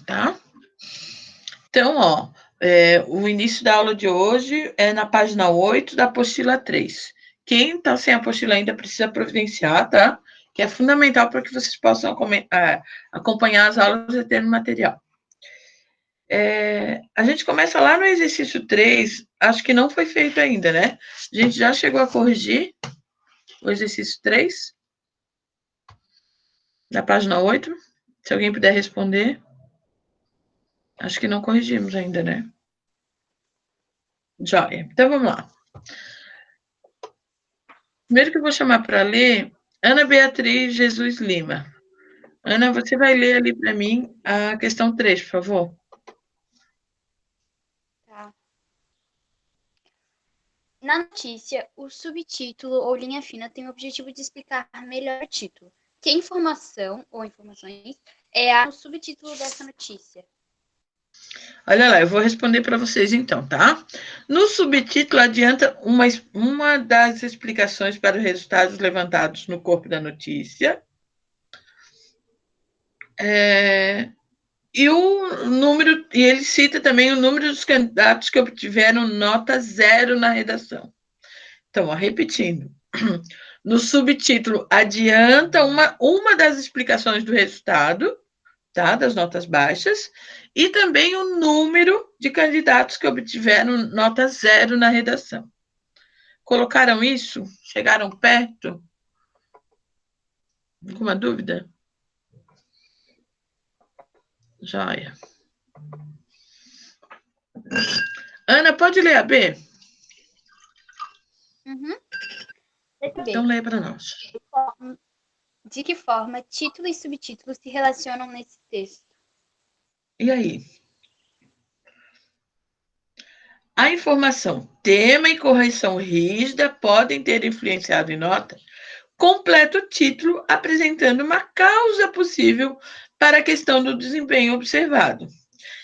Tá? Então, ó, o início da aula de hoje é na página 8 da apostila 3. Quem está sem apostila ainda precisa providenciar, tá? Que é fundamental para que vocês possam acompanhar as aulas e ter material. A gente começa lá no exercício 3, acho que não foi feito ainda, né? A gente já chegou a corrigir o exercício 3, da página 8. Se alguém puder responder. Acho que não corrigimos ainda, né? Joia. Então, vamos lá. Primeiro que eu vou chamar para ler, Ana Beatriz Jesus Lima. Ana, você vai ler ali para mim a questão 3, por favor. Tá. Na notícia, o subtítulo ou linha fina tem o objetivo de explicar melhor o título. Que informação ou informações é o subtítulo dessa notícia? Olha lá, eu vou responder para vocês então, tá? No subtítulo adianta uma das explicações para os resultados levantados no corpo da notícia. E ele cita também o número dos candidatos que obtiveram nota 0 na redação. Então, ó, repetindo. No subtítulo, adianta uma das explicações do resultado, tá? Das notas baixas, e também o número de candidatos que obtiveram nota 0 na redação. Colocaram isso? Chegaram perto? Alguma dúvida? Joia. Ana, pode ler a B? Uhum. Então, leia para nós. De que forma título e subtítulo se relacionam nesse texto? E aí? A informação, tema e correção rígida podem ter influenciado em nota. Completa o título apresentando uma causa possível para a questão do desempenho observado.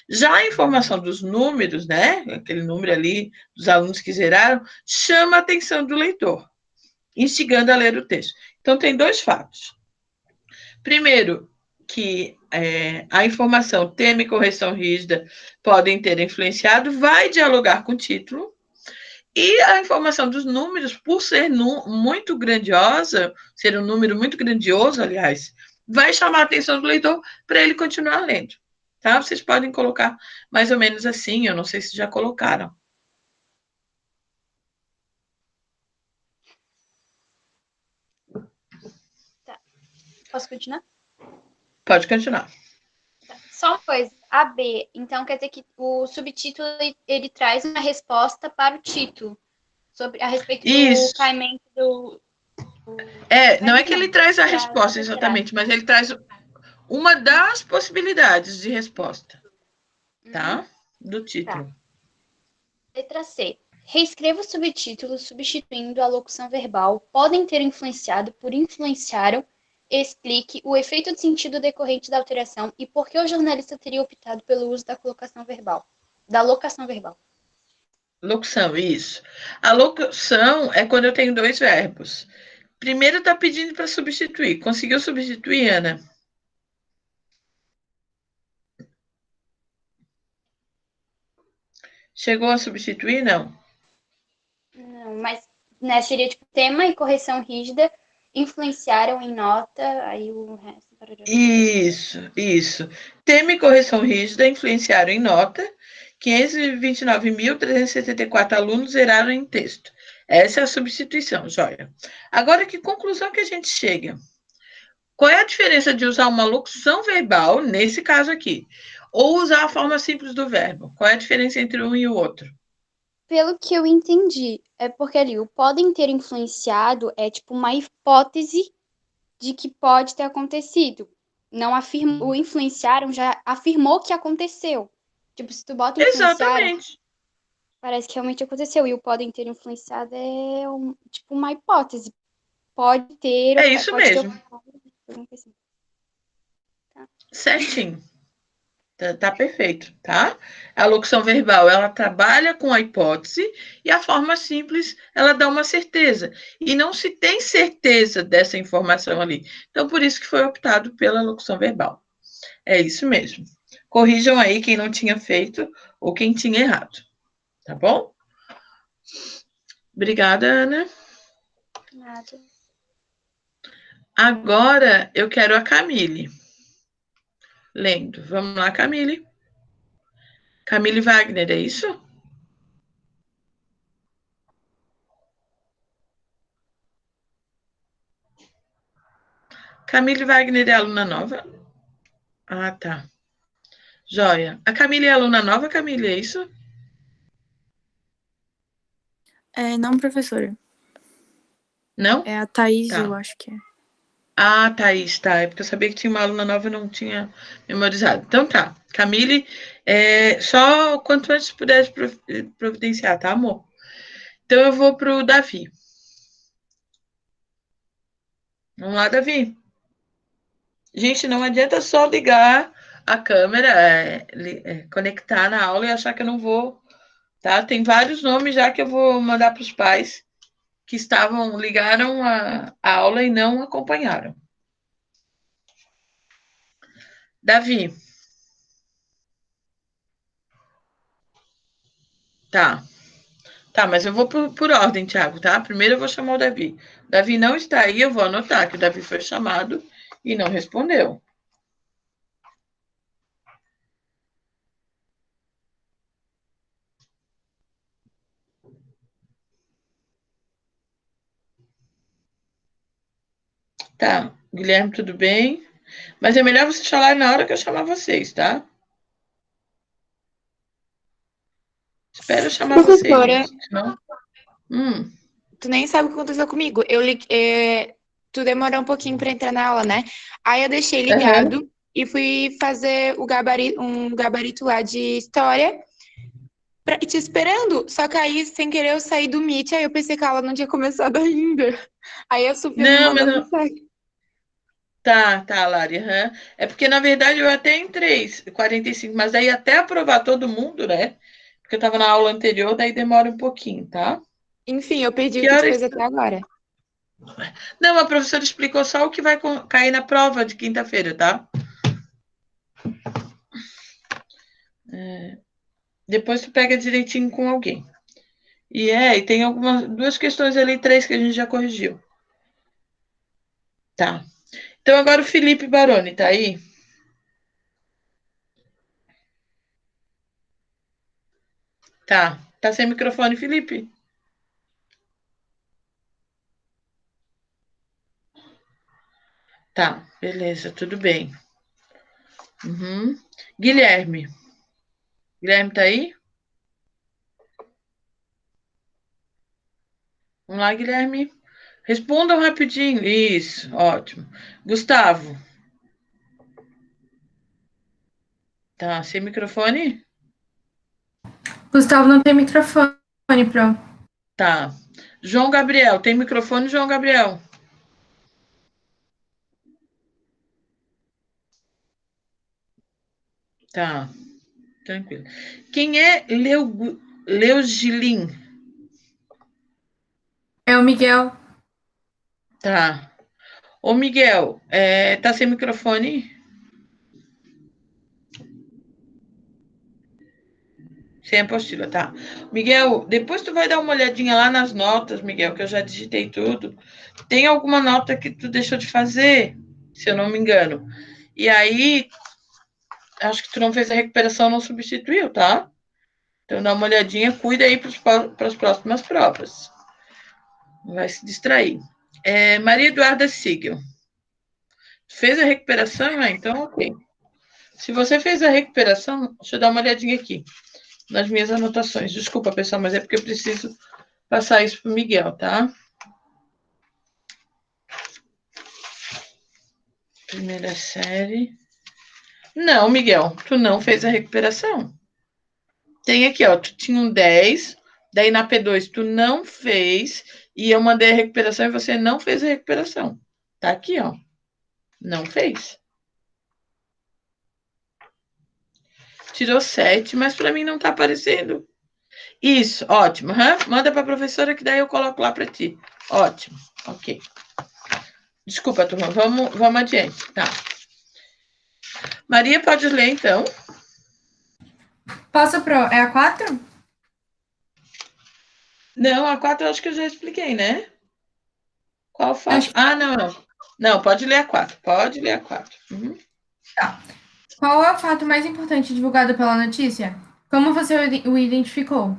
Já a informação dos números, né, aquele número ali dos alunos que zeraram, chama a atenção do leitor, instigando a ler o texto. Então, tem dois fatos. Primeiro, que a informação, tema e correção rígida podem ter influenciado, vai dialogar com o título, e a informação dos números, por ser muito grandiosa, ser um número muito grandioso, aliás, vai chamar a atenção do leitor para ele continuar lendo. Tá? Vocês podem colocar mais ou menos assim, eu não sei se já colocaram. Tá. Posso continuar? Pode continuar. Tá. Só uma coisa, a B, então quer dizer que o subtítulo ele traz uma resposta para o título, a respeito do caimento do... Não é que ele traz a resposta exatamente, mas ele traz uma das possibilidades de resposta, tá? Do título. Tá. Letra C. Reescreva o subtítulo substituindo a locução verbal. Podem ter influenciado por influenciaram. Explique o efeito de sentido decorrente da alteração e por que o jornalista teria optado pelo uso da colocação verbal. Da locação verbal. Locução, isso. A locução é quando eu tenho dois verbos. Primeiro está pedindo para substituir. Conseguiu substituir, Ana? Chegou a substituir, não? Não, mas né, seria tipo tema e correção rígida influenciaram em nota, aí o resto. Isso. Tema e correção rígida influenciaram em nota. 529.374 alunos zeraram em texto. Essa é a substituição, joia. Agora, que conclusão que a gente chega? Qual é a diferença de usar uma locução verbal, nesse caso aqui, ou usar a forma simples do verbo? Qual é a diferença entre um e o outro? Pelo que eu entendi, é porque ali o podem ter influenciado é tipo uma hipótese de que pode ter acontecido. Não afirma, o influenciaram já afirmou que aconteceu. Tipo, se tu bota influenciaram, Exatamente. parece que realmente aconteceu. E o podem ter influenciado tipo uma hipótese. Pode ter, É isso pode ter mesmo. ocorrido. Tá. Certinho. Tá perfeito, tá? A locução verbal, ela trabalha com a hipótese e a forma simples, ela dá uma certeza. E não se tem certeza dessa informação ali. Então, por isso que foi optado pela locução verbal. É isso mesmo. corrijam aí quem não tinha feito ou quem tinha errado. Tá bom? Obrigada, Ana. Nada. Agora eu quero a Camille lendo. Vamos lá, Camille. Camille Wagner, é isso? Camille Wagner é aluna nova? Ah, tá. Joia. A Camille é aluna nova, Camille, é isso? Não, professora. Não? É a Thaís, Tá. eu acho que é. Ah, Thaís, tá. É porque eu sabia que tinha uma aluna nova e não tinha memorizado. Então tá. Camille, só quanto antes puder providenciar, tá, amor? Então eu vou pro Davi. Vamos lá, Davi. Gente, não adianta só ligar a câmera, conectar na aula e achar que eu não vou, tá? Tem vários nomes já que eu vou mandar para os pais que ligaram a aula e não acompanharam. Davi. Tá. Tá, mas eu vou por ordem, Thiago, tá? Primeiro eu vou chamar o Davi. O Davi não está aí, eu vou anotar que o Davi foi chamado e não respondeu. Tá, Guilherme, tudo bem? Mas é melhor vocês falarem na hora que eu chamar vocês, tá? Espero chamar vocês, Professora, gente. Senão... tu nem sabe o que aconteceu comigo. Tu demorou um pouquinho para entrar na aula, né? Aí eu deixei ligado e fui fazer um gabarito lá de história te esperando. Só que aí, sem querer, eu saí do Meet, aí eu pensei que a aula não tinha começado ainda. Aí a Sofia me Não, mas mandou não... mensagem. Tá, Lari. É porque, na verdade, eu até entrei 45, mas daí até aprovar todo mundo, né? Porque eu tava na aula anterior, daí demora um pouquinho, tá? Enfim, eu perdi o Que que tu horas... fez até agora. Não, a professora explicou só o que vai cair na prova de quinta-feira, tá? Depois tu pega direitinho com alguém. E tem duas questões ali, três que a gente já corrigiu. Tá. Então agora o Felipe Baroni, tá aí? Tá. Tá sem microfone, Felipe? Tá, beleza, tudo bem. Uhum. Guilherme. Guilherme tá aí? Vamos lá, Guilherme. Respondam rapidinho. Isso, ótimo. Gustavo. Tá, sem microfone? Gustavo não tem microfone, Pro. Tá. João Gabriel, tem microfone, João Gabriel? Tá, tranquilo. Quem é Leugilin? É o Miguel. Tá. Ô, Miguel, tá sem microfone? Sem apostila, tá. Miguel, depois tu vai dar uma olhadinha lá nas notas, Miguel, que eu já digitei tudo. Tem alguma nota que tu deixou de fazer, se eu não me engano. E aí, acho que tu não fez a recuperação, não substituiu, tá? Então dá uma olhadinha, cuida aí para as próximas provas. Não vai se distrair. Maria Eduarda Sigel. Fez a recuperação? Então ok. Se você fez a recuperação, deixa eu dar uma olhadinha aqui nas minhas anotações. Desculpa, pessoal, mas é porque eu preciso passar isso para o Miguel, tá? Primeira série. Não, Miguel, tu não fez a recuperação. Tem aqui, ó, tu tinha um 10, daí na P2 tu não fez, e eu mandei a recuperação e você não fez a recuperação. Tá aqui, ó. Não fez. Tirou 7, mas para mim não tá aparecendo. Isso, ótimo. Manda para a professora que daí eu coloco lá para ti. Ótimo, ok. Desculpa, turma, vamos adiante. Tá. Maria, pode ler, então. Posso, Pro? É a 4? Não, a 4 eu acho que eu já expliquei, né? Qual Acho fato? que Ah, não, não. Não, pode ler a 4. Pode ler a 4. Uhum. tá. Qual é o fato mais importante divulgado pela notícia? Como você o identificou?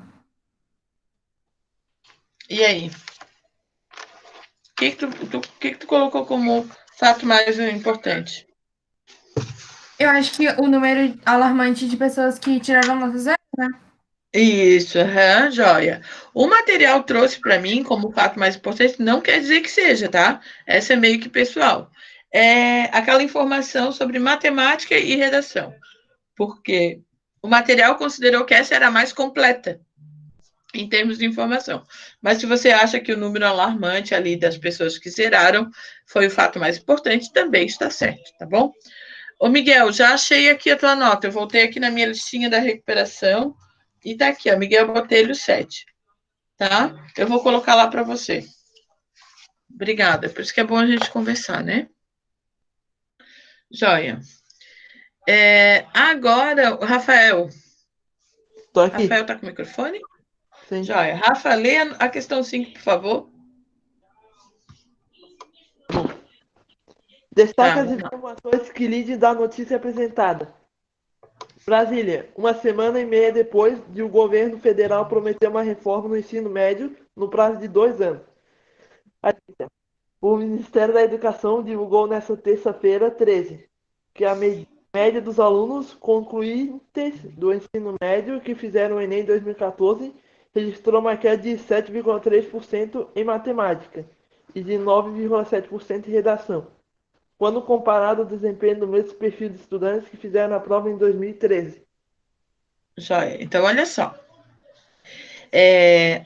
E aí? O que, que, que tu colocou como fato mais importante? Eu acho que o número alarmante de pessoas que tiraram nota zero, né? Isso, joia. O material trouxe para mim como fato mais importante, não quer dizer que seja, tá? Essa é meio que pessoal. É aquela informação sobre matemática e redação, porque o material considerou que essa era a mais completa em termos de informação. Mas se você acha que o número alarmante ali das pessoas que zeraram foi o fato mais importante, também está certo, tá bom? Ô, Miguel, já achei aqui a tua nota. Eu voltei aqui na minha listinha da recuperação e tá aqui, ó. Miguel Botelho 7, tá? Eu vou colocar lá para você. Obrigada. Por isso que é bom a gente conversar, né? Joia. Agora, o Rafael. Tô aqui. Rafael tá com o microfone? Sim. Joia. Rafa, lê a questão 5, por favor. Destaque Tá, as vamos lá. informações que lide da notícia apresentada. Brasília, uma semana e meia depois de o governo federal prometer uma reforma no ensino médio no prazo de 2 anos. O Ministério da Educação divulgou nesta terça-feira, 13, que a média dos alunos concluintes do ensino médio que fizeram o Enem em 2014 registrou uma queda de 7,3% em matemática e de 9,7% em redação, quando comparado ao desempenho do mesmo perfil de estudantes que fizeram a prova em 2013. Joia. Então, olha só.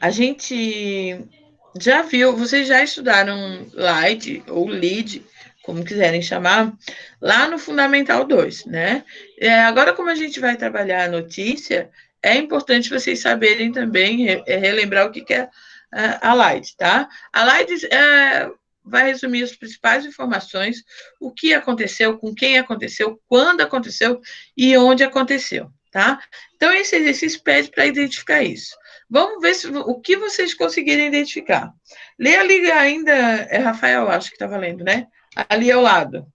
A gente já viu, vocês já estudaram LIDE ou LEAD, como quiserem chamar, lá no Fundamental 2, né? Agora, como a gente vai trabalhar a notícia, é importante vocês saberem também, relembrar o que é a LIDE, tá? A LIDE vai resumir as principais informações, o que aconteceu, com quem aconteceu, quando aconteceu e onde aconteceu, tá? Então, esse exercício pede para identificar isso. Vamos ver o que vocês conseguirem identificar. Lê ali ainda, Rafael, acho que estava lendo, né? Ali ao lado.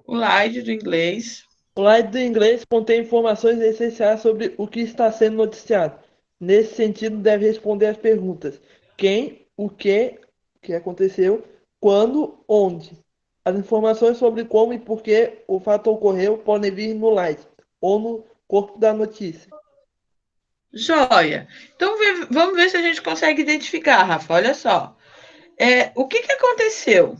O slide do inglês. O slide do inglês contém informações essenciais sobre o que está sendo noticiado. Nesse sentido, deve responder as perguntas: quem, o que aconteceu, quando, onde. As informações sobre como e por que o fato ocorreu podem vir no slide ou no corpo da notícia. Joia. Então, vamos ver se a gente consegue identificar, Rafa. Olha só. O que aconteceu?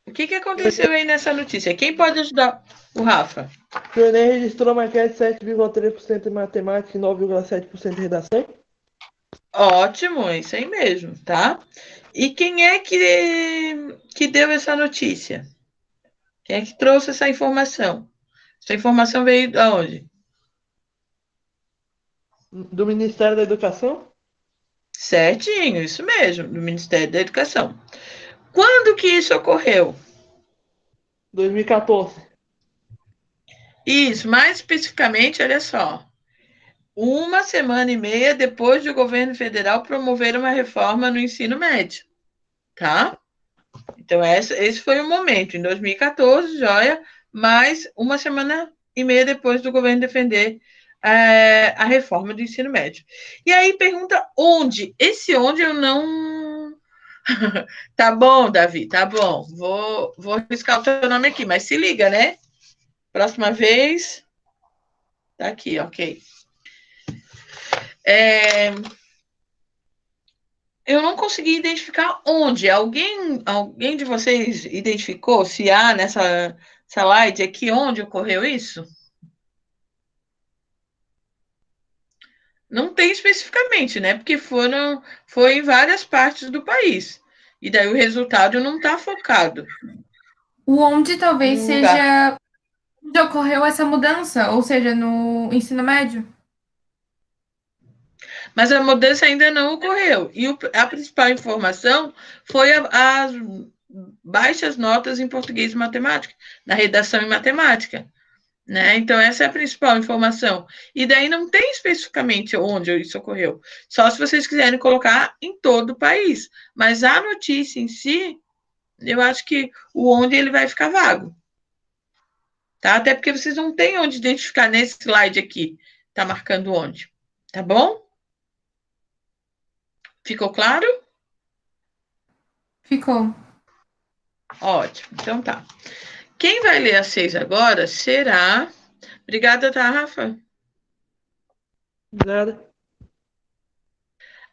O que aconteceu aí nessa notícia? Quem pode ajudar o Rafa? O Enem registrou uma queda de 7,3% em matemática e 9,7% em redação. Ótimo, é isso aí mesmo, tá? E quem é que deu essa notícia? Quem é que trouxe essa informação? Essa informação veio de onde? Do Ministério da Educação? Certinho, isso mesmo, do Ministério da Educação. Quando que isso ocorreu? 2014. Isso, mais especificamente, olha só. Uma semana e meia depois de o governo federal promover uma reforma no ensino médio, tá? Então, esse foi o momento, em 2014, joia, mais uma semana e meia depois do governo defender a reforma do ensino médio. E aí pergunta onde? Esse onde eu não. Tá bom, Davi, tá bom. Vou riscar o teu nome aqui, mas se liga, né? Próxima vez. Tá aqui, ok. Eu não consegui identificar onde. Alguém de vocês identificou se há nessa slide aqui onde ocorreu isso? Não tem especificamente, né? Porque foi em várias partes do país. E daí o resultado não está focado O onde talvez em um lugar. seja onde ocorreu essa mudança, ou seja, no ensino médio. Mas a mudança ainda não ocorreu. E a principal informação foi baixas notas em português e matemática, na redação e matemática. Né? Então, essa é a principal informação. E daí não tem especificamente onde isso ocorreu. Só se vocês quiserem colocar em todo o país. Mas a notícia em si, eu acho que o onde ele vai ficar vago. Tá? Até porque vocês não têm onde identificar nesse slide aqui. Tá marcando onde. Tá bom? Ficou claro? Ficou. Ótimo. Então tá. Quem vai ler a 6 agora será... Obrigada, tá, Rafa? Nada.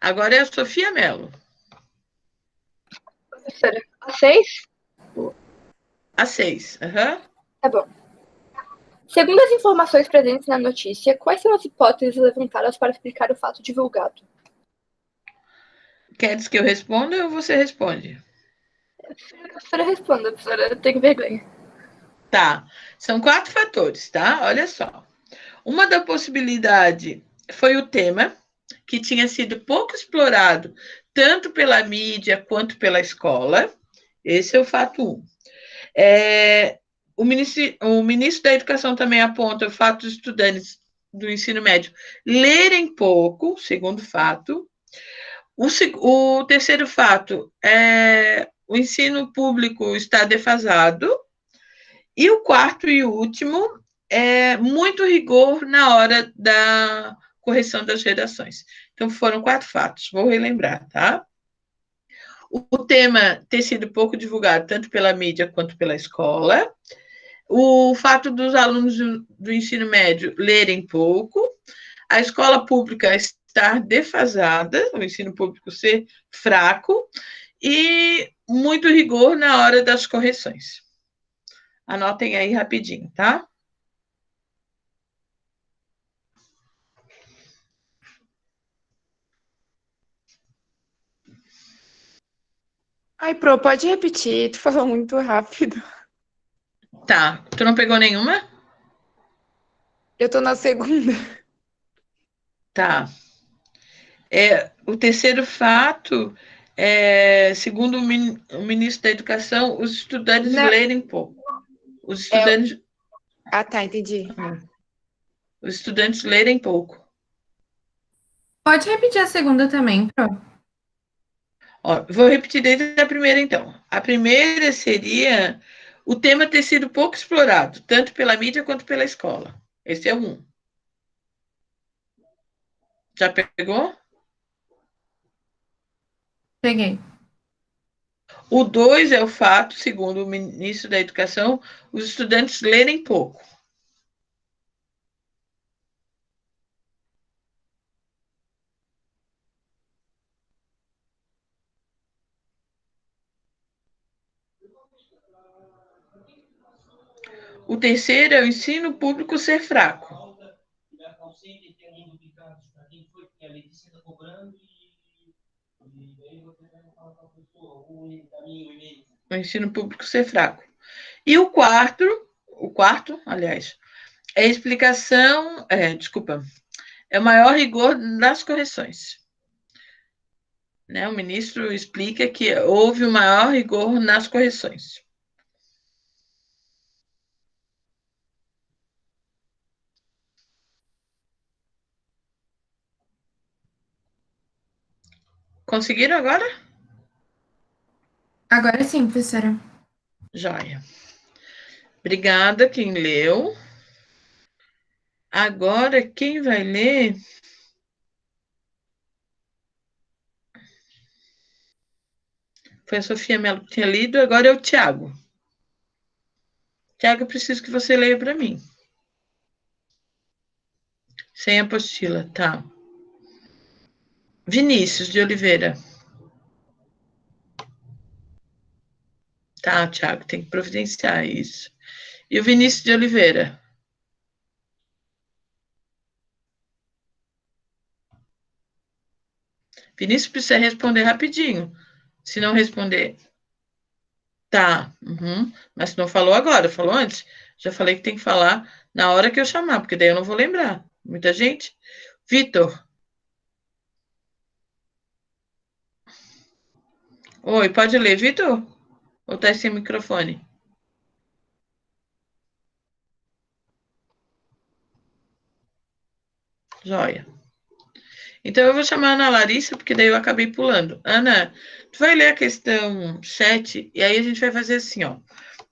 Agora é a Sofia Mello. Professora, a 6? A 6. Uhum. Tá bom. Segundo as informações presentes na notícia, quais são as hipóteses levantadas para explicar o fato divulgado? Queres que eu responda ou você responde? A professora responda, professora, eu tenho vergonha. Tá. São 4 fatores, tá? Olha só. Uma da possibilidade foi o tema, que tinha sido pouco explorado, tanto pela mídia quanto pela escola. Esse é o fato 1. O ministro da Educação também aponta o fato dos estudantes do ensino médio lerem pouco, segundo fato. O terceiro fato é o ensino público está defasado. E o quarto e último é muito rigor na hora da correção das redações. Então, foram 4 fatos, vou relembrar, tá? O tema ter sido pouco divulgado, tanto pela mídia quanto pela escola. O fato dos alunos do ensino médio lerem pouco. A escola pública estar defasada, o ensino público ser fraco. E muito rigor na hora das correções. Anotem aí rapidinho, tá? Ai, Pro, pode repetir? Tu falou muito rápido. Tá. Tu não pegou nenhuma? Eu tô na segunda. Tá. O terceiro fato segundo o ministro da Educação, os estudantes Não. lerem pouco. Os estudantes, Ah, tá, entendi. os estudantes lerem pouco. Pode repetir a segunda também, Pro? Ó, vou repetir desde a primeira, então. A primeira seria o tema ter sido pouco explorado, tanto pela mídia quanto pela escola. Esse é o 1. Já pegou? Peguei. O 2 é o fato, segundo o ministro da Educação, os estudantes lerem pouco. O terceiro é o ensino público ser fraco. O ensino público ser fraco. E o quarto, aliás, é a explicação, é o maior rigor nas correções. Né? O ministro explica que houve o maior rigor nas correções. Conseguiram agora? Agora sim, professora. Joia. Obrigada, quem leu. Agora, quem vai ler... Foi a Sofia Mello que tinha lido, agora é o Tiago. Tiago, eu preciso que você leia para mim. Sem apostila, tá. Vinícius de Oliveira. Tá, Tiago, tem que providenciar isso. E o Vinícius de Oliveira? Vinícius precisa responder rapidinho. Se não responder... Tá, mas não falou agora, falou antes. Já falei que tem que falar na hora que eu chamar, porque daí eu não vou lembrar. Muita gente. Vitor. Oi, pode ler, Vitor? Ou tá sem microfone? Joia. Então, eu vou chamar a Ana Larissa, porque daí eu acabei pulando. Ana, tu vai ler a questão 7, e aí a gente vai fazer assim, ó.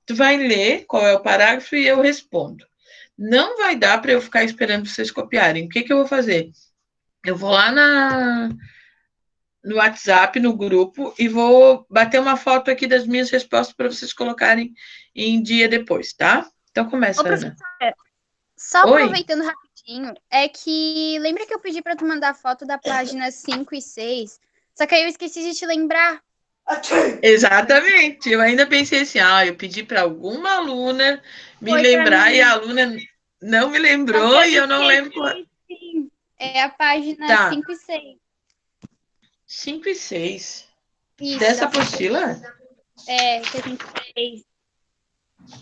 Tu vai ler qual é o parágrafo e eu respondo. Não vai dar para eu ficar esperando vocês copiarem. O que que eu vou fazer? Eu vou lá no WhatsApp, no grupo, e vou bater uma foto aqui das minhas respostas para vocês colocarem em dia depois, tá? Então, começa, Ô, Ana. Só Oi? aproveitando rapidinho, é que lembra que eu pedi para tu mandar foto da página 5 e 6? Só que aí eu esqueci de te lembrar. Exatamente. Eu ainda pensei assim, eu pedi para alguma aluna me Foi pra lembrar e mim. a aluna não me Só que lembrou eu e eu não lembro qual. esqueci, sim. É a página Tá, 5 e 6. 5 e 6. Isso, Dessa da página. apostila? Que a gente fez.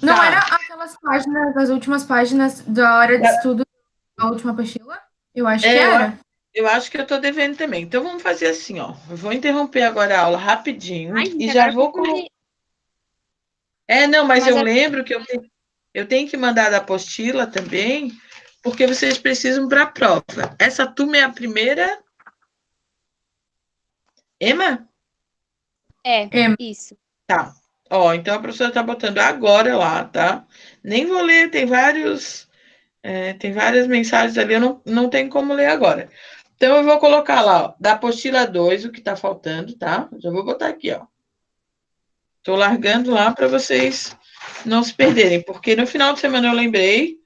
Não Tá. era aquelas páginas, das últimas páginas da hora de estudo da última apostila? Eu acho que era. Eu acho que eu tô devendo também. Então vamos fazer assim, ó. Eu vou interromper agora a aula rapidinho Ai, e gente, já agora eu vou colocar. confundi. Não, mas Mas eu lembro que eu tenho que mandar da apostila também, porque vocês precisam para a prova. Essa turma é a primeira. Emma? É, É. isso. Tá. Ó, então a professora tá botando agora lá, tá? Nem vou ler, tem várias mensagens ali, eu não tenho como ler agora. Então eu vou colocar lá, ó, da apostila 2, o que tá faltando, tá? Já vou botar aqui, ó. Tô largando lá para vocês não se perderem, porque no final de semana eu lembrei,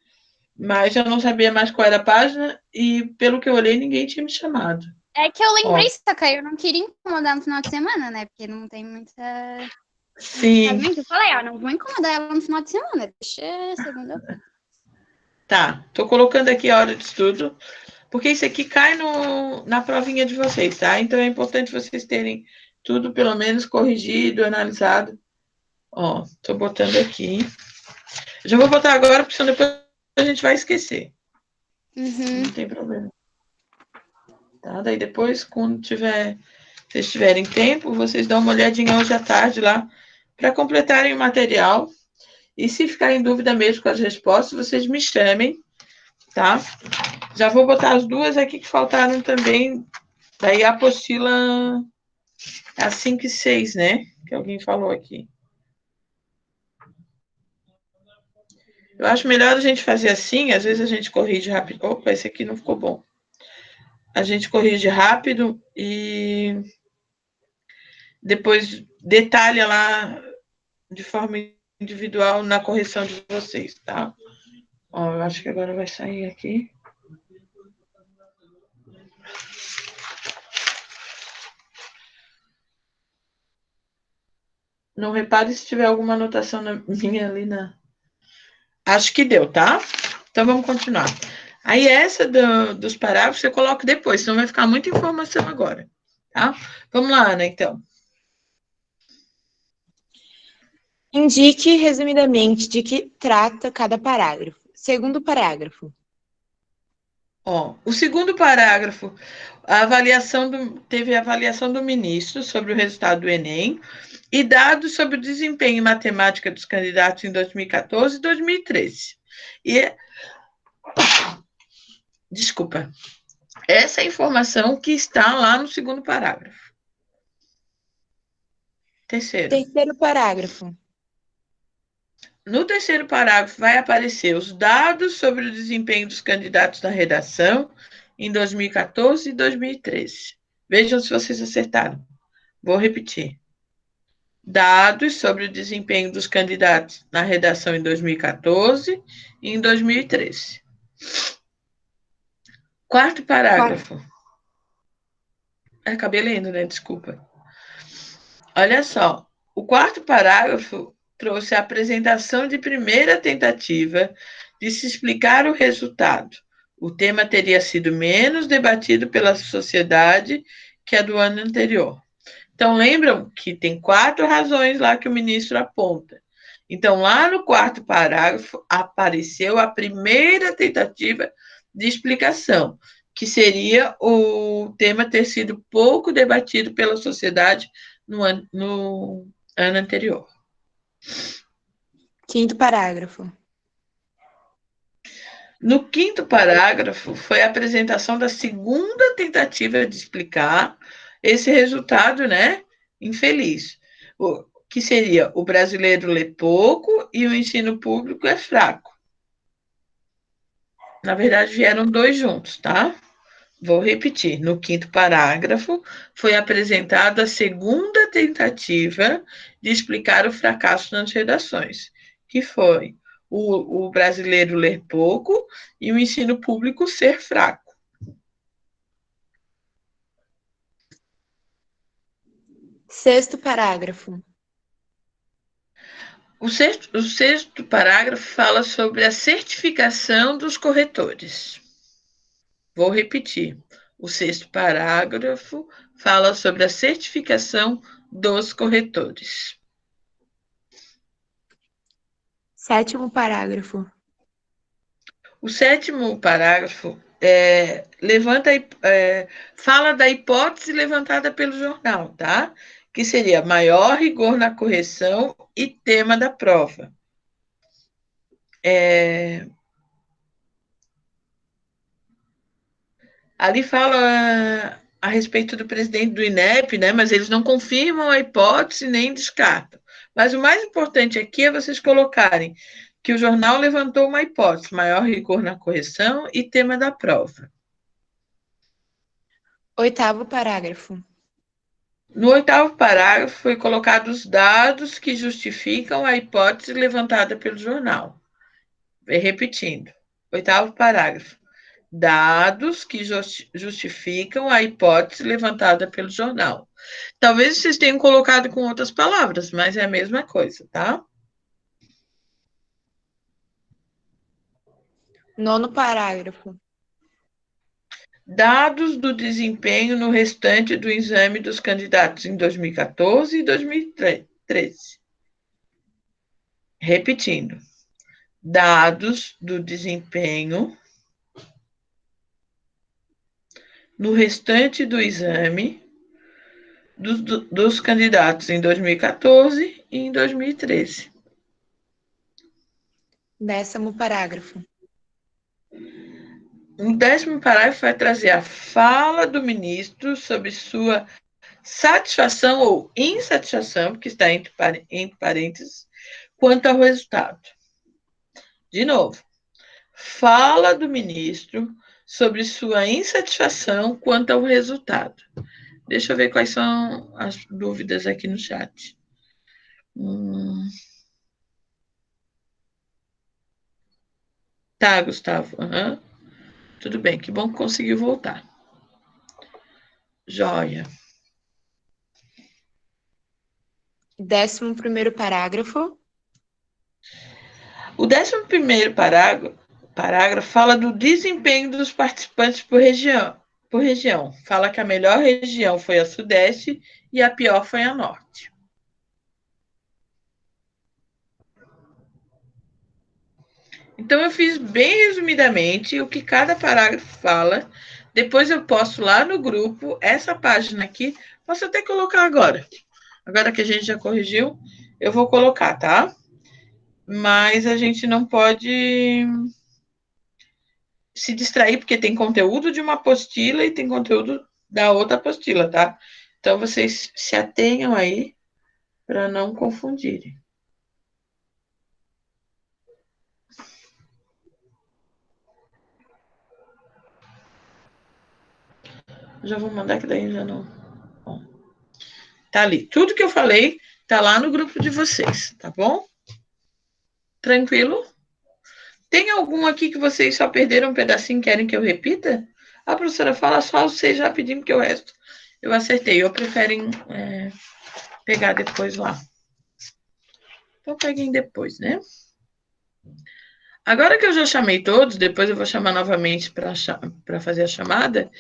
mas eu não sabia mais qual era a página e pelo que eu olhei ninguém tinha me chamado. É que eu Ó, lembrei, só que eu não queria incomodar no final de semana, né? Porque não tem muita. sim, Eu falei, não vou incomodar ela no final de semana. Deixa segunda-feira. tá. Tô colocando aqui a hora de estudo, porque isso aqui cai na provinha de vocês, tá? Então é importante vocês terem tudo pelo menos corrigido, analisado. Ó, tô botando aqui. Já vou botar agora, porque senão depois a gente vai esquecer. Uhum. Não tem problema. Tá? Daí depois, quando vocês tiverem tempo, vocês dão uma olhadinha hoje à tarde lá para completarem o material. E se ficarem em dúvida mesmo com as respostas, vocês me chamem, tá? Já vou botar as duas aqui que faltaram também. Daí a apostila a 5 e 6, né? Que alguém falou aqui. Eu acho melhor a gente fazer assim, às vezes a gente corrige rápido. Opa, esse aqui não ficou bom. A gente corrige rápido e depois detalha lá de forma individual na correção de vocês, tá? Ó, eu acho que agora vai sair aqui. Não repare se tiver alguma anotação minha ali na. Acho que deu, tá? Então vamos continuar. Aí essa dos parágrafos você coloca depois, senão vai ficar muita informação agora, tá? Vamos lá, Ana, então. Indique resumidamente de que trata cada parágrafo. Segundo parágrafo. Ó, o segundo parágrafo, teve a avaliação do ministro sobre o resultado do Enem e dados sobre o desempenho em matemática dos candidatos em 2014 e 2013. Desculpa, essa é a informação que está lá no segundo parágrafo. Terceiro parágrafo. No terceiro parágrafo vai aparecer os dados sobre o desempenho dos candidatos na redação em 2014 e 2013. Vejam se vocês acertaram. Vou repetir. Dados sobre o desempenho dos candidatos na redação em 2014 e em 2013. Quarto parágrafo. Acabei lendo, né? Desculpa. Olha só. O quarto parágrafo trouxe a apresentação de primeira tentativa de se explicar o resultado. O tema teria sido menos debatido pela sociedade que a do ano anterior. Então, lembram que tem 4 razões lá que o ministro aponta. Então, lá no quarto parágrafo, apareceu a primeira tentativa de explicação, que seria o tema ter sido pouco debatido pela sociedade no ano anterior. Quinto parágrafo. No quinto parágrafo, foi a apresentação da segunda tentativa de explicar esse resultado, né, infeliz, que seria o brasileiro lê pouco e o ensino público é fraco. Na verdade, vieram dois juntos, tá? Vou repetir. No quinto parágrafo, foi apresentada a segunda tentativa de explicar o fracasso nas redações, que foi o brasileiro ler pouco e o ensino público ser fraco. Sexto parágrafo. O sexto parágrafo fala sobre a certificação dos corretores. Vou repetir. O sexto parágrafo fala sobre a certificação dos corretores. Sétimo parágrafo. O sétimo parágrafo fala da hipótese levantada pelo jornal, tá? Que seria maior rigor na correção e tema da prova. Ali fala a respeito do presidente do INEP, né? Mas eles não confirmam a hipótese nem descartam. Mas o mais importante aqui é vocês colocarem que o jornal levantou uma hipótese, maior rigor na correção e tema da prova. Oitavo parágrafo. No oitavo parágrafo, foi colocado os dados que justificam a hipótese levantada pelo jornal. Repetindo, oitavo parágrafo. Dados que justificam a hipótese levantada pelo jornal. Talvez vocês tenham colocado com outras palavras, mas é a mesma coisa, tá? Nono parágrafo. Dados do desempenho no restante do exame dos candidatos em 2014 e 2013. Repetindo. Dados do desempenho no restante do exame dos candidatos em 2014 e em 2013. Décimo parágrafo. O décimo parágrafo vai trazer a fala do ministro sobre sua satisfação ou insatisfação, porque está entre parênteses, quanto ao resultado. De novo, fala do ministro sobre sua insatisfação quanto ao resultado. Deixa eu ver quais são as dúvidas aqui no chat. Tá, Gustavo. Uhum. Tudo bem, que bom que conseguiu voltar. Joia. 11º parágrafo. O 11º parágrafo fala do desempenho dos participantes por região. Fala que a melhor região foi a Sudeste e a pior foi a Norte. Então, eu fiz bem resumidamente o que cada parágrafo fala. Depois eu posto lá no grupo essa página aqui. Posso até colocar agora. Agora que a gente já corrigiu, eu vou colocar, tá? Mas a gente não pode se distrair, porque tem conteúdo de uma apostila e tem conteúdo da outra apostila, tá? Então, vocês se atenham aí para não confundirem. Já vou mandar que daí já não... Bom, tá ali. Tudo que eu falei tá lá no grupo de vocês, tá bom? Tranquilo? Tem algum aqui que vocês só perderam um pedacinho e querem que eu repita? A professora fala só vocês rapidinho, porque o resto eu acertei. Ou preferem pegar depois lá? Então, peguem depois, né? Agora que eu já chamei todos, depois eu vou chamar novamente para fazer a chamada.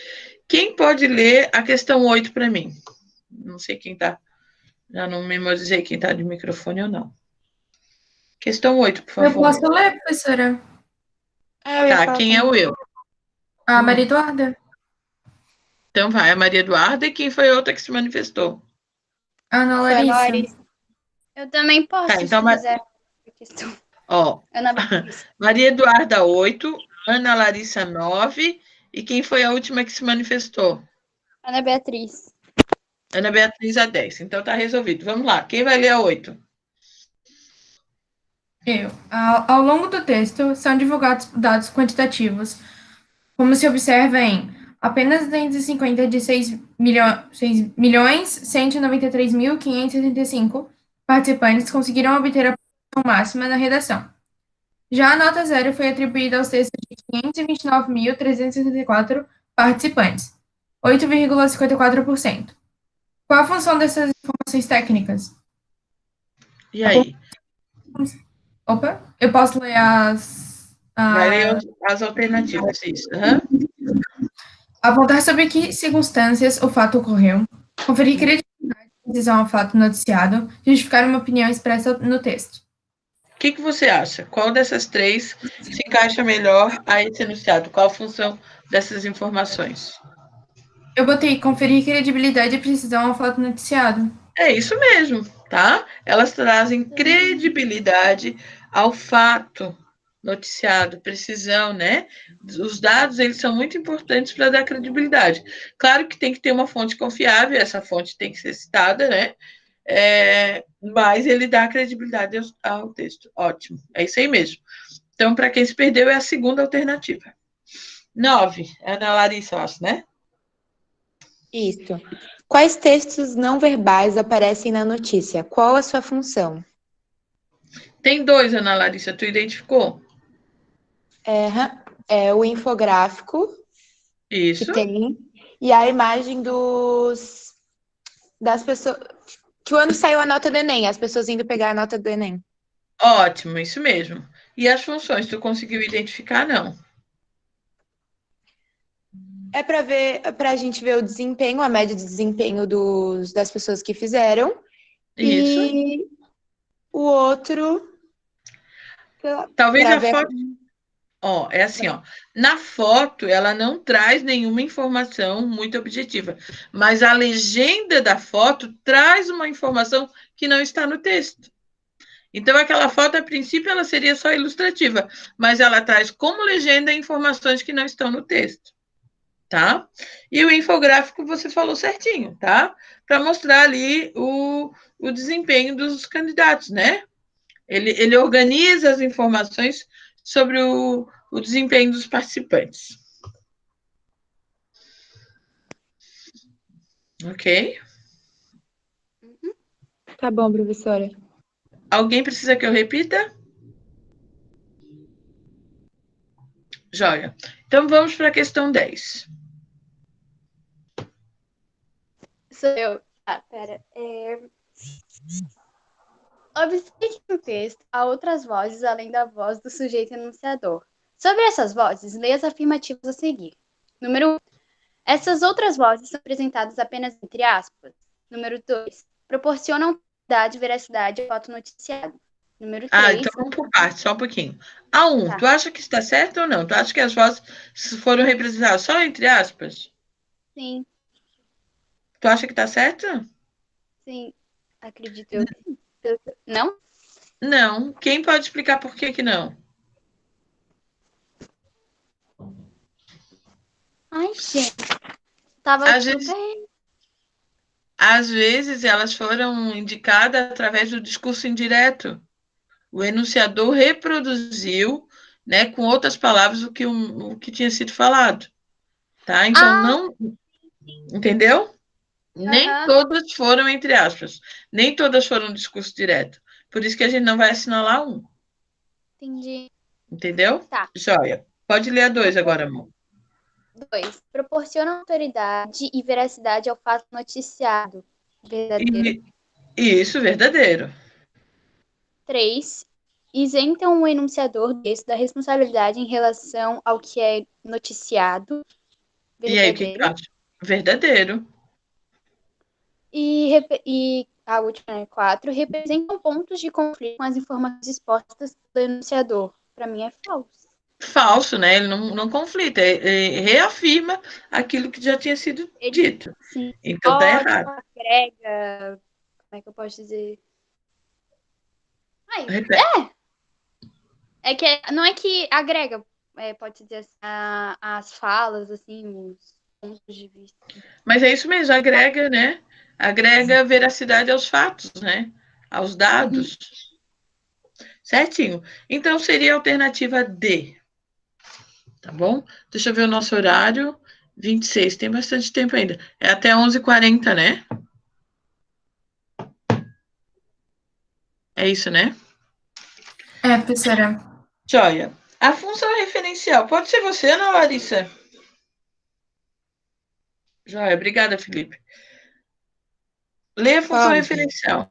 Quem pode ler a questão 8 para mim? Não sei quem está. Já não memorizei quem está de microfone ou não. Questão 8, por favor. Eu posso ler, professora? Tá, quem é o eu? A Maria Eduarda. Então vai, a Maria Eduarda. E quem foi a outra que se manifestou? Ana Larissa. Eu também posso, Tá, se então, quiser. Questão. ó, Ana Beatriz. Maria Eduarda, 8, Ana Larissa, 9, e quem foi a última que se manifestou? Ana Beatriz. Ana Beatriz, a 10. Então tá resolvido. Vamos lá, quem vai ler a 8? Eu. Ao longo do texto, são divulgados dados quantitativos, como se observa em apenas 250 de 6.193.575 participantes conseguiram obter a pontuação máxima na redação. Já a nota zero foi atribuída aos textos de 529.364 participantes, 8,54%. Qual a função dessas informações técnicas? E aí? Opa, eu posso ler Vai ler as alternativas, isso. Uhum. Apontar sobre que circunstâncias o fato ocorreu, conferir credibilidade e precisão ao fato noticiado, justificar uma opinião expressa no texto. O que você acha? Qual dessas três se encaixa melhor a esse enunciado? Qual a função dessas informações? Eu botei conferir credibilidade e precisão ao fato noticiado. É isso mesmo, tá? Elas trazem credibilidade ao fato noticiado, precisão, né? Os dados, eles são muito importantes para dar credibilidade. Claro que tem que ter uma fonte confiável, essa fonte tem que ser citada, né? Mas ele dá credibilidade ao texto. Ótimo, é isso aí mesmo. Então, para quem se perdeu, é a segunda alternativa. 9, Ana Larissa, eu acho, né? Isso. Quais textos não verbais aparecem na notícia? Qual a sua função? Tem 2, Ana Larissa, tu identificou? É o infográfico Isso. que tem e a imagem das pessoas. Que o ano saiu a nota do Enem, as pessoas indo pegar a nota do Enem. Ótimo, isso mesmo. E as funções, tu conseguiu identificar, não? É para a gente ver o desempenho, a média de desempenho das pessoas que fizeram. Isso. E o outro. Talvez Pra a ver. foto. Ó, é assim, ó. Na foto, ela não traz nenhuma informação muito objetiva, mas a legenda da foto traz uma informação que não está no texto. Então, aquela foto, a princípio, ela seria só ilustrativa, mas ela traz como legenda informações que não estão no texto, tá? E o infográfico você falou certinho, tá? Para mostrar ali o desempenho dos candidatos, né? Ele organiza as informações sobre o desempenho dos participantes. Ok? Tá bom, professora. Alguém precisa que eu repita? Joia. Então, vamos para a questão 10. Sou eu. Pera. Observe que no texto há outras vozes além da voz do sujeito enunciador. Sobre essas vozes, leia as afirmativas a seguir. Número 1. Essas outras vozes são apresentadas apenas entre aspas. Número 2. Proporcionam verdade e veracidade ao fato noticiado. Número 3. Então vamos por partes, só um pouquinho. A 1, Tá. Tu acha que está certo ou não? Tu acha que as vozes foram representadas só entre aspas? Sim, Tu acha que está certo? sim. Acredito eu. Não? Não. Quem pode explicar por que não? Ai, gente. Tava Às vezes elas foram indicadas através do discurso indireto. O enunciador reproduziu, né, com outras palavras, o que tinha sido falado. Tá? Então, não. Entendeu? Nem todas foram entre aspas. Nem todas foram discurso direto. Por isso que a gente não vai assinalar um. Entendi. Entendeu? Tá. Joia. Pode ler a 2 agora, amor. 2. Proporciona autoridade e veracidade ao fato noticiado. Verdadeiro. Isso, verdadeiro. 3. Isentam o enunciador desse da responsabilidade em relação ao que é noticiado. E aí, o que tu acha? Verdadeiro. E a última é 4. Representam pontos de conflito com as informações expostas pelo enunciador. Para mim é falso. Falso, né? Ele não conflita, ele reafirma aquilo que já tinha sido dito. Sim. Então tá errado. Agrega, como é que eu posso dizer? Repete. É que não é que agrega, pode dizer assim, as falas, assim, os pontos de vista. Mas é isso mesmo, agrega, né? Agrega veracidade aos fatos, né? Aos dados. Certinho. Então, seria a alternativa D. Tá bom? Deixa eu ver o nosso horário. 26, tem bastante tempo ainda. É até 11h40, né? É isso, né? É, professora. Joia. A função referencial. Pode ser você, Ana Larissa? Joia. Obrigada, Felipe. Lê a função Pode. referencial.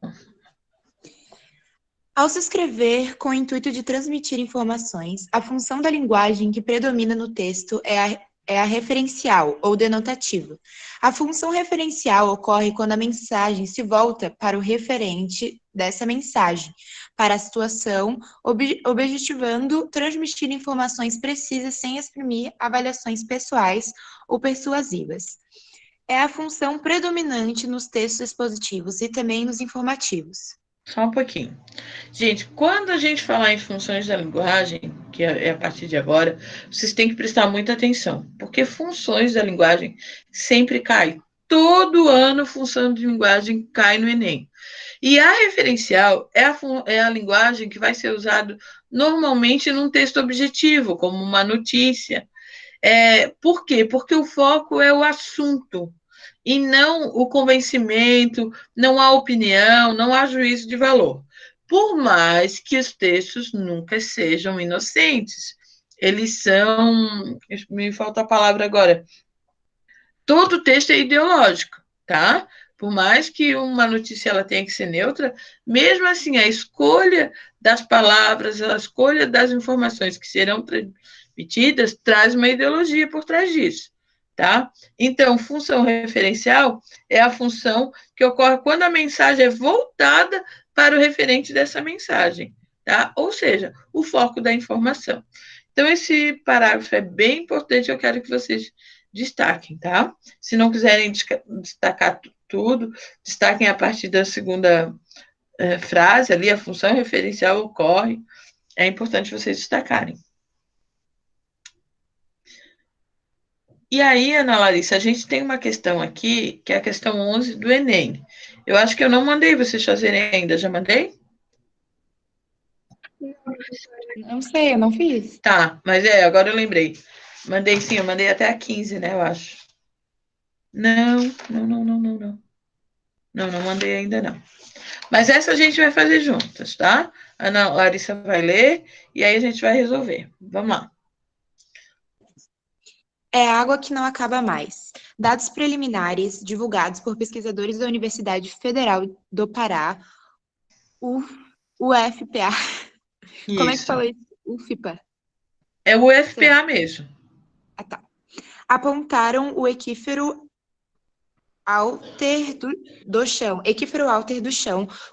Ao se escrever com o intuito de transmitir informações, a função da linguagem que predomina no texto é a referencial ou denotativa. A função referencial ocorre quando a mensagem se volta para o referente dessa mensagem, para a situação, objetivando transmitir informações precisas sem exprimir avaliações pessoais ou persuasivas. É a função predominante nos textos expositivos e também nos informativos. Só um pouquinho. Gente, quando a gente falar em funções da linguagem, que é a partir de agora, vocês têm que prestar muita atenção, porque funções da linguagem sempre cai. Todo ano, função de linguagem cai no Enem. E a referencial é a linguagem que vai ser usada normalmente num texto objetivo, como uma notícia. Por quê? Porque o foco é o assunto e não o convencimento, não há opinião, não há juízo de valor. Por mais que os textos nunca sejam inocentes, eles são, me falta a palavra agora, todo texto é ideológico, tá? Por mais que uma notícia ela tenha que ser neutra, mesmo assim, a escolha das palavras, a escolha das informações que serão transmitidas traz uma ideologia por trás disso, tá? Então, função referencial é a função que ocorre quando a mensagem é voltada para o referente dessa mensagem, tá? Ou seja, o foco da informação. Então, esse parágrafo é bem importante, eu quero que vocês destaquem, tá? Se não quiserem destacar tudo, destaquem a partir da segunda frase ali, a função referencial ocorre, é importante vocês destacarem. E aí, Ana Larissa, a gente tem uma questão aqui, que é a questão 11 do Enem. Eu acho que eu não mandei vocês fazerem ainda, já mandei? Não sei, eu não fiz. Tá, mas agora eu lembrei. Mandei sim, eu mandei até a 15, né, eu acho. Não. Não mandei ainda não. Mas essa a gente vai fazer juntas, tá? A Ana Larissa vai ler e aí a gente vai resolver. Vamos lá. É água que não acaba mais. Dados preliminares divulgados por pesquisadores da Universidade Federal do Pará, UFPA. Como é que fala isso? UFPA. É o UFPA mesmo. Ah, tá. Apontaram o aquífero Alter do chão,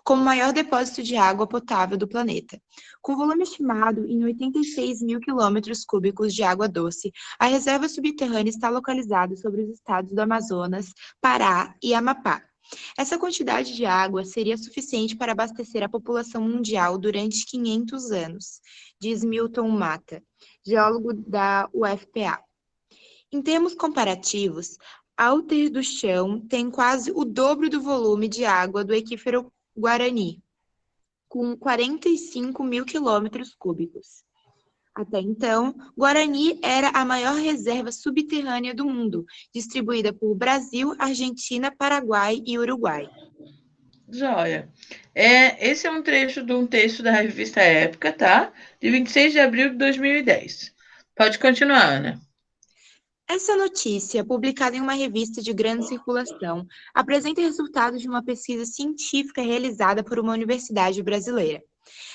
como o maior depósito de água potável do planeta. Com volume estimado em 86 mil quilômetros cúbicos de água doce, a reserva subterrânea está localizada sobre os estados do Amazonas, Pará e Amapá. Essa quantidade de água seria suficiente para abastecer a população mundial durante 500 anos, diz Milton Mata, geólogo da UFPA. Em termos comparativos, Alter do Chão tem quase o dobro do volume de água do aquífero Guarani, com 45 mil quilômetros cúbicos. Até então, Guarani era a maior reserva subterrânea do mundo, distribuída por Brasil, Argentina, Paraguai e Uruguai. Joia. Esse é um trecho de um texto da revista Época, tá? De 26 de abril de 2010. Pode continuar, Ana. Essa notícia, publicada em uma revista de grande circulação, apresenta resultados de uma pesquisa científica realizada por uma universidade brasileira.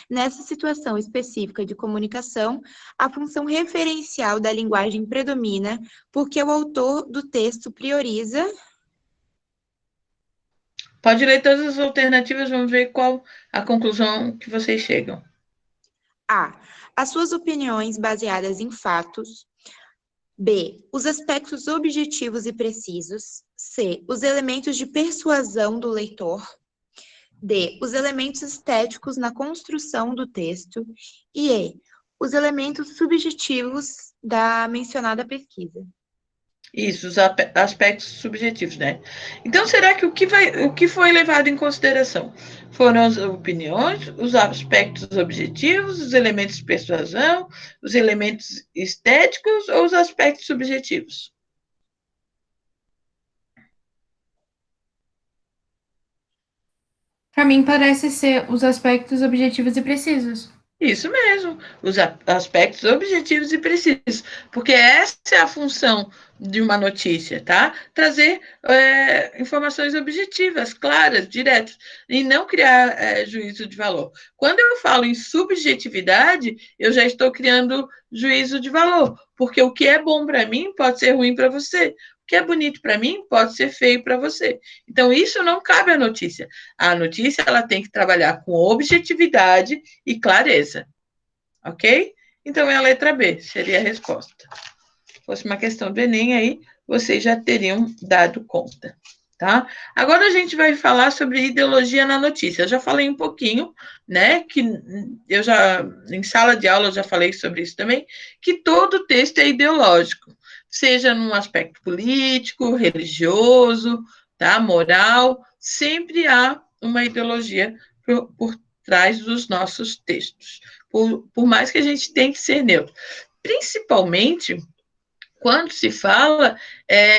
Nessa situação específica de comunicação, a função referencial da linguagem predomina porque o autor do texto prioriza... Pode ler todas as alternativas, vamos ver qual a conclusão que vocês chegam. A. As suas opiniões baseadas em fatos. B. Os aspectos objetivos e precisos. C. Os elementos de persuasão do leitor. D, os elementos estéticos na construção do texto. E E, os elementos subjetivos da mencionada pesquisa. Isso, os aspectos subjetivos, né? Então, será que o que foi levado em consideração? Foram as opiniões, os aspectos objetivos, os elementos de persuasão, os elementos estéticos ou os aspectos subjetivos? Para mim, parece ser os aspectos objetivos e precisos. Isso mesmo, os aspectos objetivos e precisos, porque essa é a função de uma notícia, tá? Trazer informações objetivas, claras, diretas, e não criar juízo de valor. Quando eu falo em subjetividade, eu já estou criando juízo de valor, porque o que é bom para mim pode ser ruim para você, o que é bonito para mim pode ser feio para você. Então, isso não cabe à notícia. A notícia ela tem que trabalhar com objetividade e clareza. Ok? Então, é a letra B, seria a resposta. Se fosse uma questão do Enem, aí vocês já teriam dado conta. Tá? Agora a gente vai falar sobre ideologia na notícia. Eu já falei um pouquinho, né? Que eu já, em sala de aula, eu já falei sobre isso também, que todo texto é ideológico, seja num aspecto político, religioso, tá? Moral, sempre há uma ideologia por trás dos nossos textos. Por mais que a gente tenha que ser neutro. Principalmente quando se fala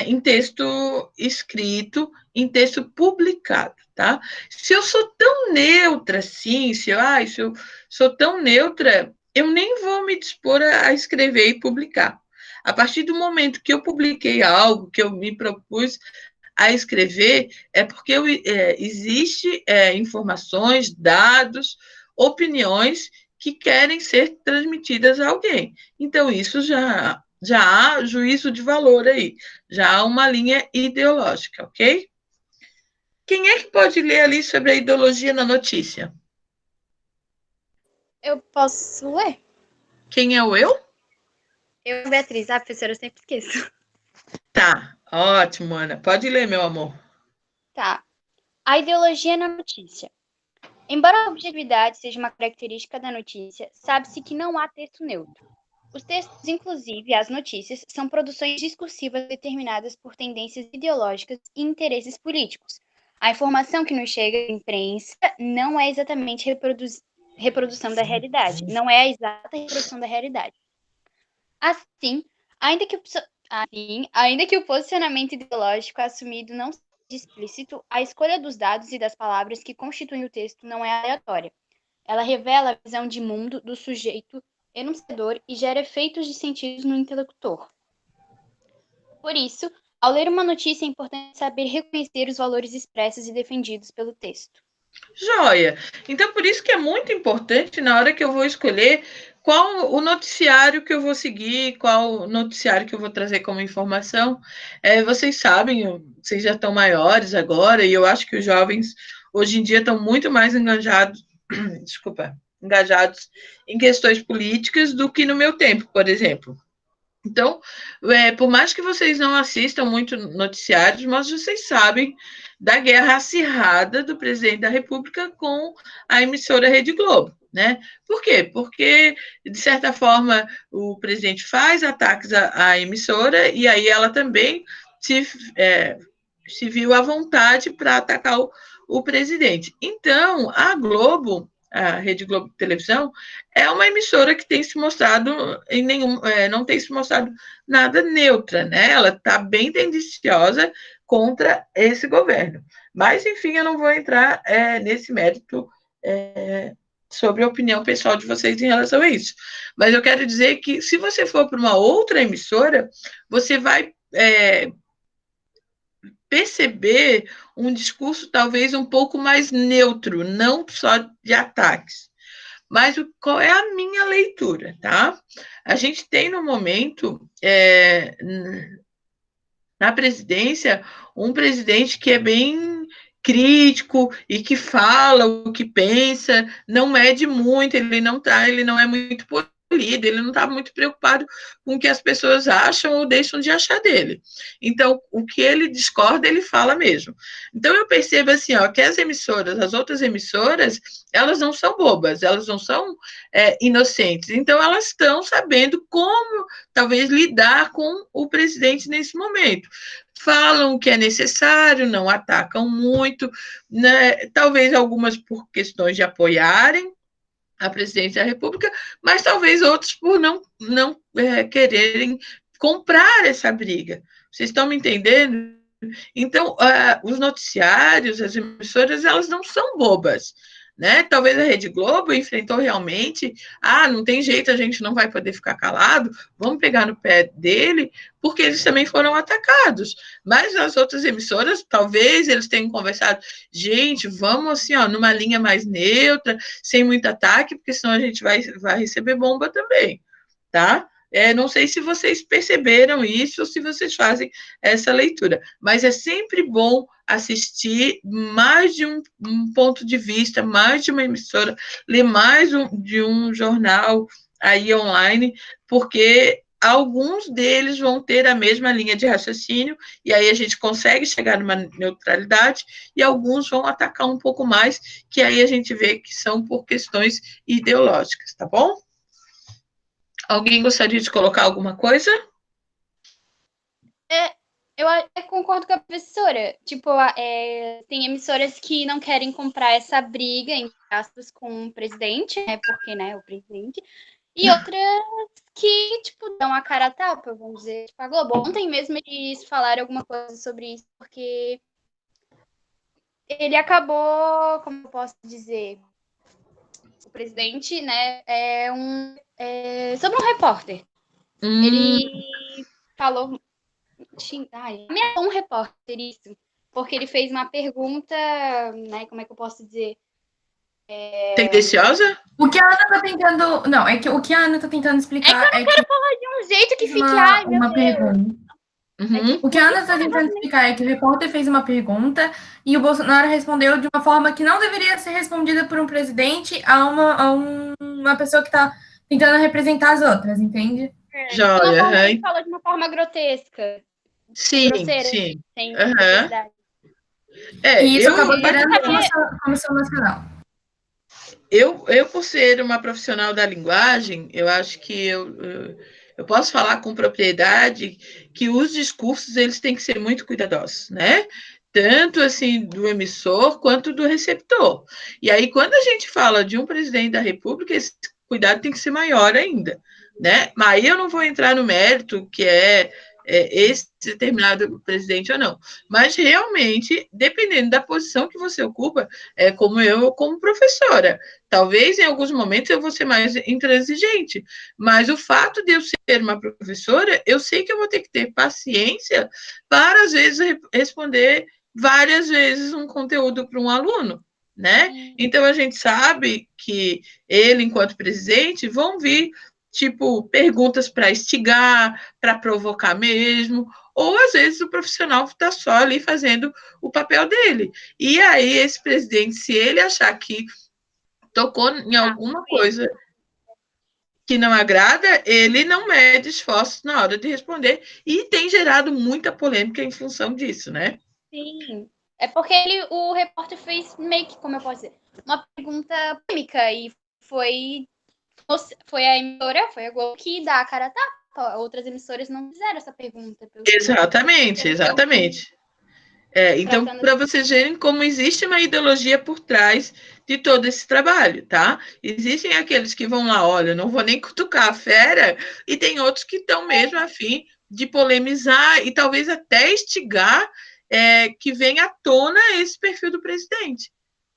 em texto escrito, em texto publicado, tá? Se eu sou tão neutra assim, se eu sou tão neutra, eu nem vou me dispor a escrever e publicar. A partir do momento que eu publiquei algo, que eu me propus a escrever, é porque existe informações, dados, opiniões que querem ser transmitidas a alguém. Então, isso já há juízo de valor aí, já há uma linha ideológica, ok? Quem é que pode ler ali sobre a ideologia na notícia? Eu posso ler? Quem é o eu? Eu, Beatriz, professora, eu sempre esqueço. Tá, ótimo, Ana. Pode ler, meu amor. Tá. A ideologia na notícia. Embora a objetividade seja uma característica da notícia, sabe-se que não há texto neutro. Os textos, inclusive as notícias, são produções discursivas determinadas por tendências ideológicas e interesses políticos. A informação que nos chega da imprensa não é exatamente reprodução da realidade, não é a exata reprodução da realidade. Assim, ainda que o posicionamento ideológico assumido não seja explícito, a escolha dos dados e das palavras que constituem o texto não é aleatória. Ela revela a visão de mundo do sujeito enunciador e gera efeitos de sentido no interlocutor. Por isso, ao ler uma notícia é importante saber reconhecer os valores expressos e defendidos pelo texto. Joia! Então, por isso que é muito importante, na hora que eu vou escolher qual o noticiário que eu vou seguir, qual noticiário que eu vou trazer como informação. Vocês sabem, vocês já estão maiores agora, e eu acho que os jovens, hoje em dia, estão muito mais engajados em questões políticas do que no meu tempo, por exemplo. Então, por mais que vocês não assistam muito noticiários, mas vocês sabem da guerra acirrada do presidente da República com a emissora Rede Globo, né? Por quê? Porque, de certa forma, o presidente faz ataques à emissora e aí ela também se viu à vontade para atacar o presidente. Então, a Globo, a Rede Globo de Televisão, é uma emissora que tem se mostrado não tem se mostrado nada neutra, né? Ela está bem tendenciosa contra esse governo. Mas, enfim, eu não vou entrar nesse mérito sobre a opinião pessoal de vocês em relação a isso. Mas eu quero dizer que, se você for para uma outra emissora, você vai perceber um discurso talvez um pouco mais neutro, não só de ataques. Mas qual é a minha leitura, tá? A gente tem, no momento, na presidência, um presidente que é bem crítico e que fala o que pensa, não mede muito, ele não é muito escolhido, ele não estava muito preocupado com o que as pessoas acham ou deixam de achar dele. Então, o que ele discorda, ele fala mesmo. Então, eu percebo assim, ó, que as outras emissoras, elas não são bobas, elas não são inocentes. Então, elas estão sabendo como, talvez, lidar com o presidente nesse momento. Falam o que é necessário, não atacam muito, né? Talvez algumas por questões de apoiarem a presidência da República, mas talvez outros por não quererem comprar essa briga. Vocês estão me entendendo? Então, os noticiários, as emissoras, elas não são bobas, né? Talvez a Rede Globo enfrentou realmente, não tem jeito, a gente não vai poder ficar calado, vamos pegar no pé dele, porque eles também foram atacados. Mas as outras emissoras, talvez eles tenham conversado, gente, vamos assim, ó, numa linha mais neutra, sem muito ataque, porque senão a gente vai receber bomba também, tá? Não sei se vocês perceberam isso ou se vocês fazem essa leitura, mas é sempre bom assistir mais de um ponto de vista, mais de uma emissora, ler mais de um jornal aí online, porque alguns deles vão ter a mesma linha de raciocínio, e aí a gente consegue chegar numa neutralidade, e alguns vão atacar um pouco mais, que aí a gente vê que são por questões ideológicas, tá bom? Alguém gostaria de colocar alguma coisa? Eu concordo com a professora. Tipo, tem emissoras que não querem comprar essa briga, entre aspas, com o presidente, né? Porque, né, o presidente. E outras que, tipo, dão a cara a tapa, vamos dizer. Tipo, a Globo. Ontem mesmo eles falaram alguma coisa sobre isso, porque ele acabou, como eu posso dizer, o presidente, né, sobre um repórter. Ele falou, ameaçou um repórter, isso, porque ele fez uma pergunta, né, como é que eu posso dizer? Tendenciosa? O que a Ana tá tentando... Não, é que o que a Ana tá tentando explicar é que eu não quero falar de um jeito que fique, ai, meu Deus. Pergunta. O que a Ana está tentando explicar é que o repórter fez uma pergunta e o Bolsonaro respondeu de uma forma que não deveria ser respondida por um presidente a uma pessoa que está tentando representar as outras, entende? Joia. Ele falou de uma forma grotesca. Sim, grosseira, sim. sem Uhum. E isso acabou gerando a Comissão Nacional. Eu, por ser uma profissional da linguagem, eu acho que eu posso falar com propriedade que os discursos eles têm que ser muito cuidadosos, né? Tanto assim do emissor quanto do receptor. E aí, quando a gente fala de um presidente da República, esse cuidado tem que ser maior ainda, né? Mas aí eu não vou entrar no mérito que esse determinado presidente ou não. Mas realmente, dependendo da posição que você ocupa, como eu, como professora, talvez em alguns momentos eu vou ser mais intransigente, mas o fato de eu ser uma professora, eu sei que eu vou ter que ter paciência para, às vezes, responder várias vezes um conteúdo para um aluno, né? Então, a gente sabe que ele, enquanto presidente, vão vir tipo, perguntas para instigar, para provocar mesmo, ou às vezes o profissional está só ali fazendo o papel dele. E aí, esse presidente, se ele achar que tocou em alguma coisa que não agrada, ele não mede esforços na hora de responder, e tem gerado muita polêmica em função disso, né? Sim, é porque o repórter fez meio que, como eu posso dizer, uma pergunta polêmica, e foi a emissora, foi a Globo que dá a cara a tapa. Outras emissoras não fizeram essa pergunta. Exatamente. Então, para vocês verem como existe uma ideologia por trás de todo esse trabalho, tá? Existem aqueles que vão lá, olha, não vou nem cutucar a fera, e tem outros que estão mesmo a fim de polemizar e talvez até instigar que venha à tona esse perfil do presidente,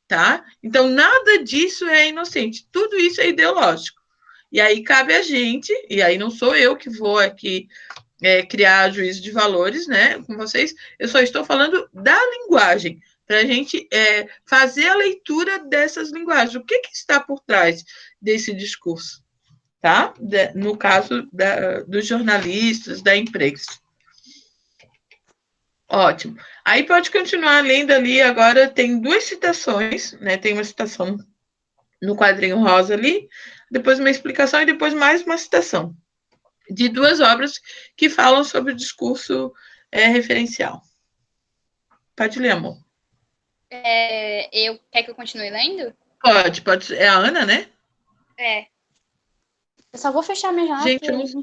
tá? Então, nada disso é inocente, tudo isso é ideológico. E aí cabe a gente, e aí não sou eu que vou aqui criar juízo de valores, né, com vocês, eu só estou falando da linguagem, para a gente fazer a leitura dessas linguagens, o que está por trás desse discurso, tá? No caso dos jornalistas, da imprensa. Ótimo. Aí pode continuar lendo ali, agora tem duas citações, né, tem uma citação no quadrinho rosa ali, depois uma explicação e depois mais uma citação de 2 obras que falam sobre o discurso referencial. Pode ler, amor. Quer que eu continue lendo? Pode. É a Ana, né? Eu só vou fechar minha janela. Gente,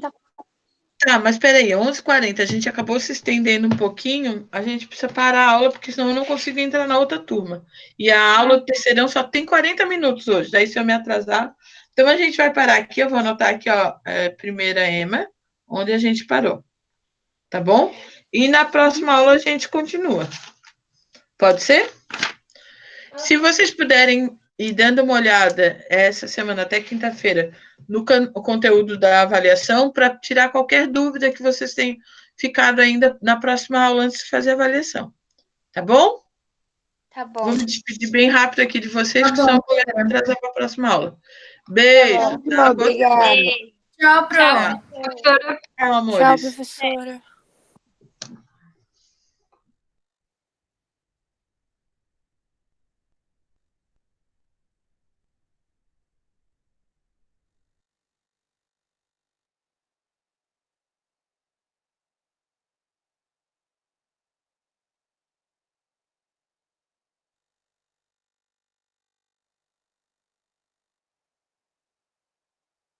tá, mas peraí, 11h40, a gente acabou se estendendo um pouquinho, a gente precisa parar a aula, porque senão eu não consigo entrar na outra turma. E a aula do terceirão só tem 40 minutos hoje, daí se eu me atrasar... Então, a gente vai parar aqui, eu vou anotar aqui, ó, primeira EMA, onde a gente parou, tá bom? E na próxima aula a gente continua. Pode ser? Se vocês puderem ir dando uma olhada essa semana, até quinta-feira, no conteúdo da avaliação, para tirar qualquer dúvida que vocês tenham ficado ainda na próxima aula antes de fazer a avaliação. Tá bom? Tá bom. Vou me despedir bem rápido aqui de vocês, Tá que senão bom. eu vou atrasar para a próxima aula. Beijo. Obrigada. Beijo. Tchau, Tchau. professora. Tchau, amores. Tchau, professora.